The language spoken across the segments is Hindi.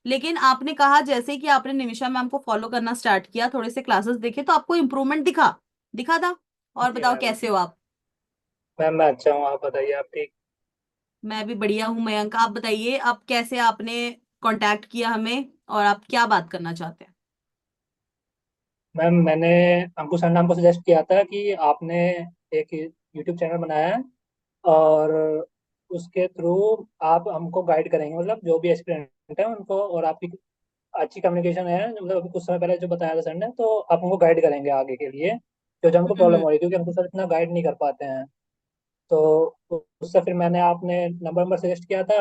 लेकिन आपने कहा जैसे कि आपने निमिषा मैम को फॉलो करना स्टार्ट किया, थोड़े से क्लासेस देखे तो आपको इम्प्रूवमेंट दिखा, दिखा था। और जी बताओ मैम। कैसे हो आप? मैम मैं अच्छा हूँ, आप बताइए, आप ठीक? मैं भी बढ़िया हूँ मयंक। आप बताइए आप कैसे, आपने कांटेक्ट किया हमें और आप क्या बात करना चाहते हैं? मैम मैंने अंकुश सर ने हमको सजेस्ट किया था कि आपने एक यूट्यूब चैनल बनाया है, और उसके थ्रू आप हमको गाइड करेंगे, मतलब जो भी एस्पिरेंट है उनको, और आपकी अच्छी कम्युनिकेशन है, मतलब अभी कुछ समय पहले जो बताया था सर ने, तो आप हमको गाइड करेंगे आगे के लिए, जो जो हमको प्रॉब्लम हम्म। हो रही है, क्योंकि हमको सर इतना गाइड नहीं कर पाते हैं। तो उससे फिर मैंने आपने नंबर नंबर सजेस्ट किया था,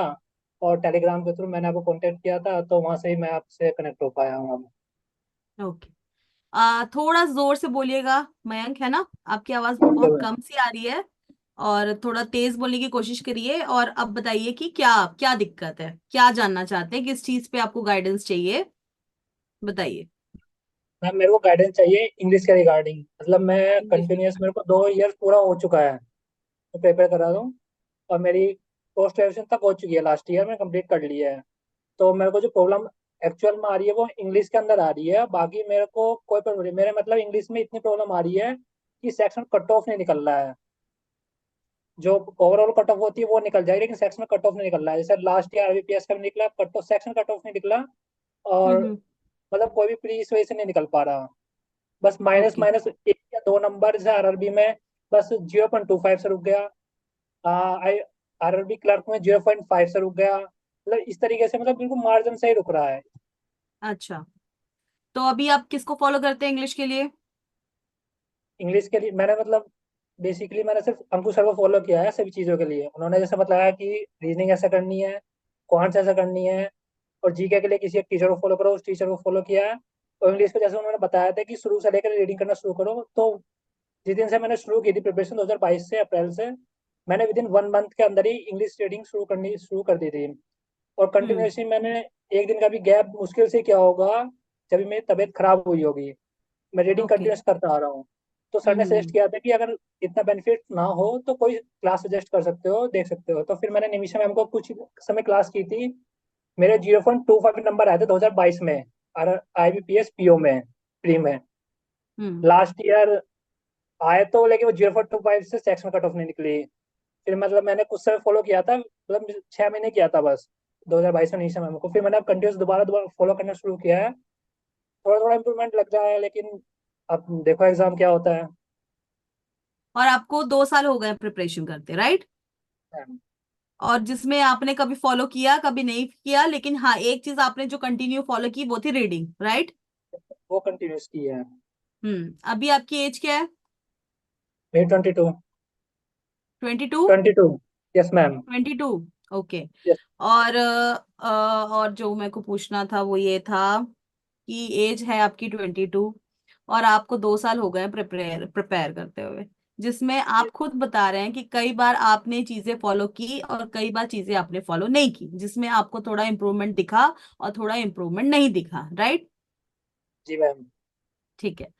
और टेलीग्राम के थ्रू मैंने आपको कांटेक्ट किया था, तो वहाँ से ही मैं आपसे कनेक्ट हो पाया हूँ अब। ओके। थोड़ा जोर से बोलिएगा मयंक, है ना? आपकी आवाज ओके बहुत मैम। कम सी आ रही है। और थोड़ा तेज बोलने की कोशिश करिए। और अब बताइए कि क्या क्या दिक्कत है, क्या जानना चाहते हैं, किस चीज पे आपको गाइडेंस चाहिए, बताइए। मैम मेरे को गाइडेंस चाहिए इंग्लिश के रिगार्डिंग, मतलब मैं इंग्लिश में? कंटिन्यूस, मेरे को 2 ईयर पूरा हो चुका है, मैं प्रिपेयर कर रहा हूँ, और मेरी पोस्ट ग्रेजुएशन तक हो चुकी है, लास्ट ईयर में कंप्लीट कर लिया है। तो मेरे को जो प्रॉब्लम एक्चुअल में आ रही है वो इंग्लिश के अंदर आ रही है, बाकी मेरे को कोई प्रॉब्लम नहीं, मेरे मतलब इंग्लिश में इतनी प्रॉब्लम आ रही है कि सेक्शन कट ऑफ नहीं निकल रहा है। जो ओवरऑल कट ऑफ होती है वो निकल जाएगी, लेकिन सेक्शन कट ऑफ नहीं निकल रहा है, जैसे लास्ट ईयर आरबीपीएस का भी निकला cut off, section cut off नहीं निकला, और हम्म। मतलब कोई भी प्री इस वजह से नहीं निकल पा रहा। बस माइनस ओके। माइनस 1 या 2 नंबर, जैसे आरआरबी में बस 0.25 से रुक गया, आई आरआरबी क्लर्क में 0.5 से रुक गया, मतलब इस तरीके से, मतलब बिल्कुल मार्जिन से ही रुक रहा है। अच्छा, तो अभी आप किसको फॉलो करते हैं इंग्लिश के लिए? इंग्लिश के लिए मैंने मतलब बेसिकली मैंने सिर्फ अंकुश सर को फॉलो किया है सभी चीज़ों के लिए, उन्होंने जैसे बताया कि रीजनिंग ऐसा करनी है, कौन सा ऐसा करनी है, और जीके के लिए किसी एक टीचर को फॉलो करो, उस टीचर को फॉलो किया है। और इंग्लिश को जैसे उन्होंने बताया था कि शुरू से लेकर रीडिंग करना शुरू करो, तो जिस दिन से मैंने शुरू की थी प्रिपरेशन 2022 से, अप्रैल से, मैंने विद इन 1 मंथ के अंदर ही इंग्लिश रीडिंग शुरू कर दी थी। और हम्म। कंटिन्यूसली मैंने एक दिन का भी गैप मुश्किल से क्या होगा, जब भी मेरी तबीयत खराब हुई होगी, मैं रीडिंग ओके। कंटिन्यूस करता आ रहा हूँ। तो सर ने सजेस्ट हम्म। किया था कि अगर इतना बेनिफिट ना हो तो कोई क्लास सजेस्ट कर सकते हो, देख सकते हो, तो फिर मैंने निमिषा मैम को कुछ समय क्लास की थी। मेरे 0.25 नंबर आए थे 2022 में, और IBPS PO में, प्री में, हम्म। लास्ट ईयर आए तो, लेकिन वो 0.25 से सेक्शन कट ऑफ नहीं निकली। फिर मतलब मैंने कुछ समय फॉलो किया था, मतलब 6 महीने किया था बस, 2022 में निमिषा मैम को, फिर मैंने अब कंटिन्यूस दोबारा दोबारा फॉलो करना शुरू किया है। थोड़ा थोड़ा इंप्रूवमेंट लग रहा है, लेकिन अब देखो एग्जाम क्या होता है। और आपको 2 साल हो गए प्रिपरेशन करते, राइट? हाँ, और जिसमें आपने कभी फॉलो किया कभी नहीं किया, लेकिन हाँ एक चीज आपने जो कंटिन्यू फॉलो की वो थी रीडिंग, राइट? वो कंटिन्यूस की है। अभी आपकी एज क्या है? मे 22। 22? 22। Yes ma'am. 22। ओके। यस। और और जो मेरे को पूछना था वो ये था कि एज है आपकी 22, और आपको 2 साल हो गए प्रिपेयर प्रिपेयर करते हुए, जिसमें आप खुद बता रहे हैं कि कई बार आपने चीजें फॉलो की और कई बार चीजें आपने फॉलो नहीं की, जिसमें आपको थोड़ा इम्प्रूवमेंट दिखा और थोड़ा इम्प्रूवमेंट नहीं दिखा, राइट? जी मैम। ठीक है।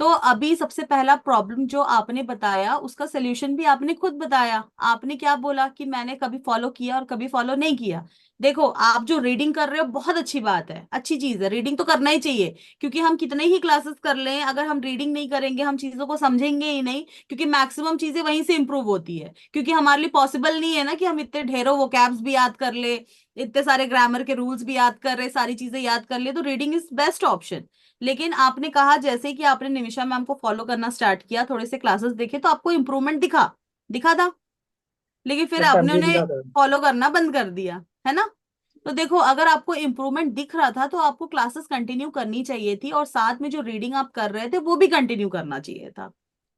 तो अभी सबसे पहला प्रॉब्लम जो आपने बताया उसका सोल्यूशन भी आपने खुद बताया। आपने क्या बोला कि मैंने कभी फॉलो किया और कभी फॉलो नहीं किया। देखो, आप जो रीडिंग कर रहे हो बहुत अच्छी बात है, अच्छी चीज है, रीडिंग तो करना ही चाहिए। क्योंकि हम कितने ही क्लासेस कर लें, अगर हम रीडिंग नहीं करेंगे हम चीजों को समझेंगे ही नहीं। क्योंकि मैक्सिमम चीजें वहीं से इंप्रूव होती है, क्योंकि हमारे लिए पॉसिबल नहीं है ना कि हम इतने ढेरों वोकैब्स भी याद कर ले, इतने सारे ग्रामर के रूल्स भी याद कर रहे, सारी चीजें याद कर ले, तो रीडिंग इज बेस्ट ऑप्शन। लेकिन आपने कहा जैसे कि आपने निमिषा मैम को फॉलो करना स्टार्ट किया, थोड़े से क्लासेस देखे तो आपको इम्प्रूवमेंट दिखा, दिखा था। लेकिन फिर यस मैम, आपने जी उन्हें दिखा था। फॉलो करना बंद कर दिया, है ना? तो देखो, अगर आपको इम्प्रूवमेंट दिख रहा था तो आपको क्लासेस कंटिन्यू करनी चाहिए थी, और साथ में जो रीडिंग आप कर रहे थे वो भी कंटिन्यू करना चाहिए था।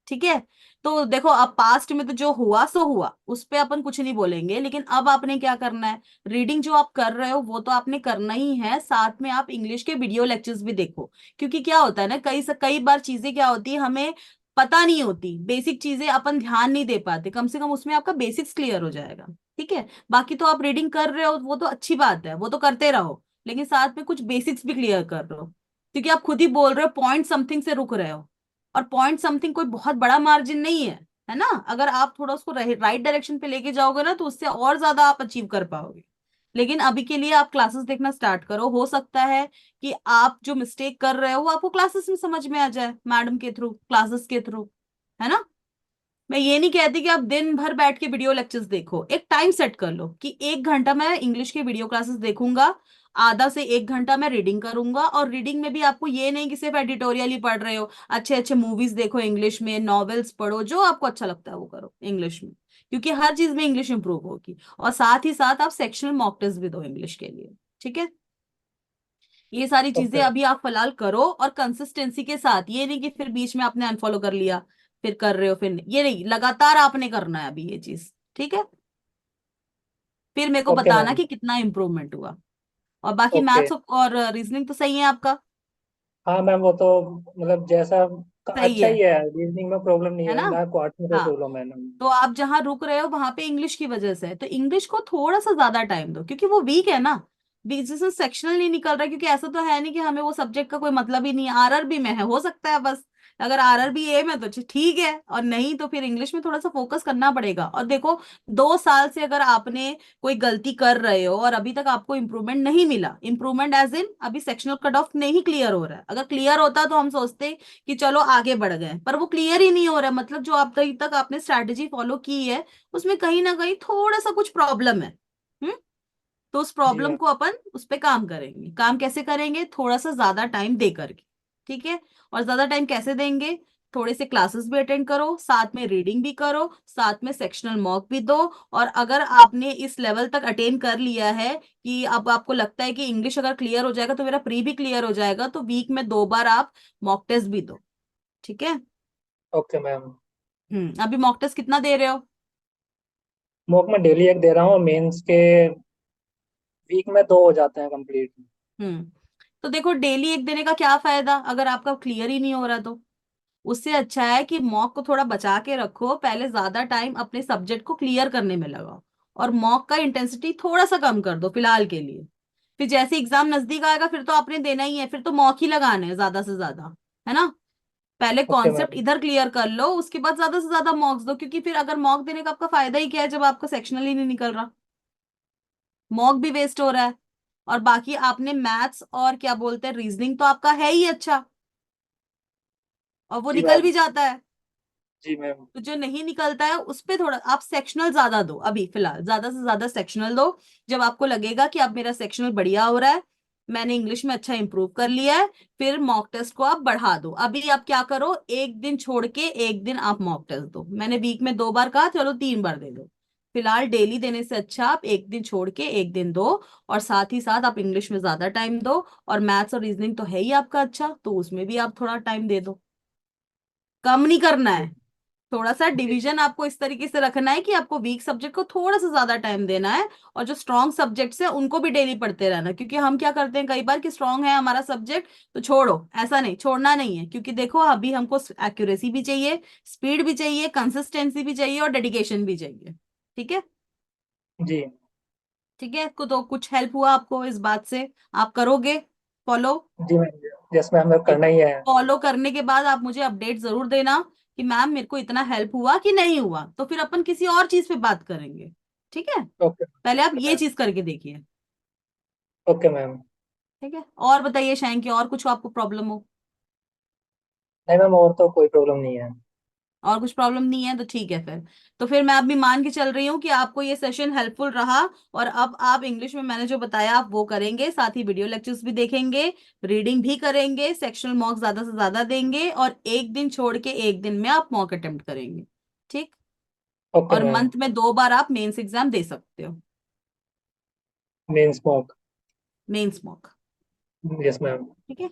ठीक है। तो देखो, अब पास्ट में तो जो हुआ सो हुआ, उस पे अपन कुछ नहीं बोलेंगे, लेकिन अब आपने क्या करना है? रीडिंग जो आप कर रहे हो वो तो आपने करना ही है, साथ में आप इंग्लिश के वीडियो लेक्चर्स भी देखो। क्योंकि क्या होता है ना, कई बार चीजें क्या होती है हमें पता नहीं होती, बेसिक चीजें अपन ध्यान नहीं दे पाते, कम से कम उसमें आपका बेसिक्स क्लियर हो जाएगा। ठीक है। बाकी तो आप रीडिंग कर रहे हो वो तो अच्छी बात है, वो तो करते रहो, लेकिन साथ में कुछ बेसिक्स भी क्लियर कर रहे हो। क्योंकि आप खुद ही बोल रहे हो पॉइंट समथिंग से रुक रहे हो, और पॉइंट समथिंग कोई बहुत बड़ा मार्जिन नहीं है ना? अगर आप थोड़ा उसको राइट डायरेक्शन पे लेके जाओगे ना तो उससे और ज्यादा आप अचीव कर पाओगे। लेकिन अभी के लिए आप क्लासेस देखना स्टार्ट करो, हो सकता है कि आप जो मिस्टेक कर रहे हो वो आपको क्लासेस में समझ में आ जाए, मैडम के थ्रू, क्लासेस के थ्रू, है ना। मैं ये नहीं कहती कि आप दिन भर बैठ के वीडियो लेक्चर्स देखो, एक टाइम सेट कर लो कि 1 घंटा मैं इंग्लिश के वीडियो क्लासेस देखूंगा, आधा से 1 घंटा मैं रीडिंग करूंगा। और रीडिंग में भी आपको ये नहीं कि सिर्फ एडिटोरियल ही पढ़ रहे हो, अच्छे अच्छे मूवीज देखो इंग्लिश में, नॉवेल्स पढ़ो, जो आपको अच्छा लगता है वो करो इंग्लिश में, क्योंकि हर चीज में इंग्लिश इंप्रूव होगी। और साथ ही साथ आप सेक्शनल मॉक टेस्ट भी दो इंग्लिश के लिए, ठीक है। ये सारी चीजें ओके अभी आप फिलहाल करो, और कंसिस्टेंसी के साथ, ये नहीं कि फिर बीच में आपने अनफॉलो कर लिया फिर कर रहे हो, फिर नहीं, ये नहीं, लगातार आपने करना है अभी ये चीज, ठीक है। फिर मेरे को ओके बताना मैम। कि कितना इम्प्रूवमेंट हुआ। और बाकी ओके। मैथ्स और रीजनिंग तो सही है आपका। हाँ मैम, वो तो मतलब जैसा सही अच्छा है ही है, रीजनिंग में प्रॉब्लम नहीं है है ना। ना, क्वार्ट में कोई हाँ, प्रॉब्लम है ना। तो आप जहां रुक रहे हो वहां पे इंग्लिश की वजह से है, तो इंग्लिश को थोड़ा सा ज्यादा टाइम दो, क्योंकि वो वीक है ना। बीच से सेक्शनल नहीं निकल रहा, क्योंकि ऐसा तो है नहीं कि हमें वो सब्जेक्ट का कोई मतलब ही नहीं है, आरआरबी में है, हो सकता है बस। अगर आरआरबी ए में तो ठीक है, और नहीं तो फिर इंग्लिश में थोड़ा सा फोकस करना पड़ेगा। और देखो, 2 साल से अगर आपने कोई गलती कर रहे हो और अभी तक आपको इम्प्रूवमेंट नहीं मिला, इम्प्रूवमेंट एज इन अभी सेक्शनल कट ऑफ नहीं क्लियर हो रहा है, अगर क्लियर होता तो हम सोचते कि चलो आगे बढ़ गए, पर वो क्लियर ही नहीं हो रहा है, मतलब जो अब तक आपने स्ट्रैटेजी फॉलो की है उसमें कहीं ना कहीं थोड़ा सा कुछ प्रॉब्लम है। हम्म। तो उस जी प्रॉब्लम मैम। को अपन उस पे काम करेंगे। काम कैसे करेंगे? थोड़ा सा ज्यादा टाइम दे करके, ठीक है। और ज्यादा टाइम कैसे देंगे? थोड़े से क्लासेस भी अटेंड करो, साथ में रीडिंग भी करो, साथ में सेक्शनल मॉक भी दो। और अगर आपने इस लेवल तक अटेन कर लिया है कि अब आपको लगता है कि इंग्लिश अगर क्लियर हो जाएगा तो मेरा प्री भी क्लियर हो जाएगा, तो वीक में 2 बार आप मॉक टेस्ट भी दो, ठीक है। Okay ma'am. अभी मॉक टेस्ट कितना दे रहे हो? मॉक में डेली एक दे रहा हूँ, मेंस के वीक में 2 हो जाते हैं कंप्लीट। हम्म। तो देखो, डेली एक देने का क्या फायदा अगर आपका क्लियर ही नहीं हो रहा तो। उससे अच्छा है कि मॉक को थोड़ा बचा के रखो, पहले ज्यादा टाइम अपने सब्जेक्ट को क्लियर करने में लगाओ, और मॉक का इंटेंसिटी थोड़ा सा कम कर दो फिलहाल के लिए। फिर जैसे एग्जाम नजदीक आएगा फिर तो आपने देना ही है, फिर तो मॉक ही लगाने हैं ज्यादा से ज्यादा, है ना। पहले ओके कॉन्सेप्ट मैम। इधर क्लियर कर लो, उसके बाद ज्यादा से ज्यादा मॉक्स दो, क्योंकि फिर अगर मॉक देने का आपका फायदा ही क्या है जब आपका सेक्शनल ही नहीं निकल रहा, मॉक भी वेस्ट हो रहा है। और बाकी आपने मैथ्स और क्या बोलते हैं रीजनिंग तो आपका है ही अच्छा, और वो जी निकल मैम। भी जाता है। जी मैम। तो जो नहीं निकलता है उस पे थोड़ा आप सेक्शनल ज्यादा दो, अभी फिलहाल ज्यादा से ज्यादा सेक्शनल दो। जब आपको लगेगा कि अब मेरा सेक्शनल बढ़िया हो रहा है, मैंने इंग्लिश में अच्छा इंप्रूव कर लिया है, फिर मॉक टेस्ट को आप बढ़ा दो। अभी आप क्या करो, एक दिन छोड़ के एक दिन आप मॉक टेस्ट दो। मैंने वीक में 2 बार कहा, चलो 3 बार दे दो। फिलहाल डेली देने से अच्छा आप एक दिन छोड़ के एक दिन दो। और साथ ही साथ आप इंग्लिश में ज्यादा टाइम दो, और मैथ्स और रीजनिंग तो है ही आपका अच्छा, तो उसमें भी आप थोड़ा टाइम दे दो। कम नहीं करना जी है, थोड़ा सा जी। जी डिवीजन आपको इस तरीके से रखना है कि आपको वीक सब्जेक्ट को थोड़ा सा ज्यादा टाइम देना है, और जो स्ट्रॉन्ग सब्जेक्ट्स है उनको भी डेली पढ़ते रहना। क्योंकि हम क्या करते हैं कई बार कि स्ट्रॉन्ग है हमारा सब्जेक्ट तो छोड़ो, ऐसा नहीं, छोड़ना नहीं है, क्योंकि देखो अभी हमको एक्यूरेसी भी चाहिए, स्पीड भी चाहिए, कंसिस्टेंसी भी चाहिए, और डेडिकेशन भी चाहिए, ठीक है। जी। ठीक है, तो कुछ हेल्प हुआ आपको इस बात से? आप करोगे फॉलो? जी मैम, यस मैम, हमें ठीक करना है, ही है। फॉलो करने के बाद आप मुझे अपडेट जरूर देना कि मैम मेरे को इतना हेल्प हुआ कि नहीं हुआ, तो फिर अपन किसी और चीज पे बात करेंगे, ठीक है। ओके। पहले आप ओके ये मैम। चीज करके देखिए, ओके मैम। ठीक है। और बताइए शायन की और कुछ आपको प्रॉब्लम हो? नहीं मैम, और तो कोई प्रॉब्लम नहीं है। और कुछ प्रॉब्लम नहीं है तो ठीक है फिर। तो फिर मैं अभी मान के चल रही हूँ कि आपको ये सेशन हेल्पफुल रहा, और अब आप इंग्लिश में मैंने जो बताया आप वो करेंगे, साथ ही वीडियो लेक्चर्स भी देखेंगे, रीडिंग भी करेंगे, सेक्शनल मॉक ज्यादा से ज्यादा देंगे, और एक दिन छोड़ के एक दिन में आप मॉक अटेम्प्ट करेंगे, ठीक। ओके और मैम। मंथ में 2 बार आप मेंस एग्जाम दे सकते हो, mains mock. Mains mock, yes ma'am. ठीक है।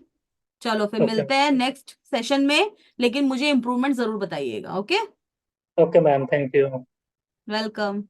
चलो फिर ओके। मिलते हैं नेक्स्ट सेशन में, लेकिन मुझे इम्प्रूवमेंट जरूर बताइएगा, okay. Okay ma'am, thank you. Welcome.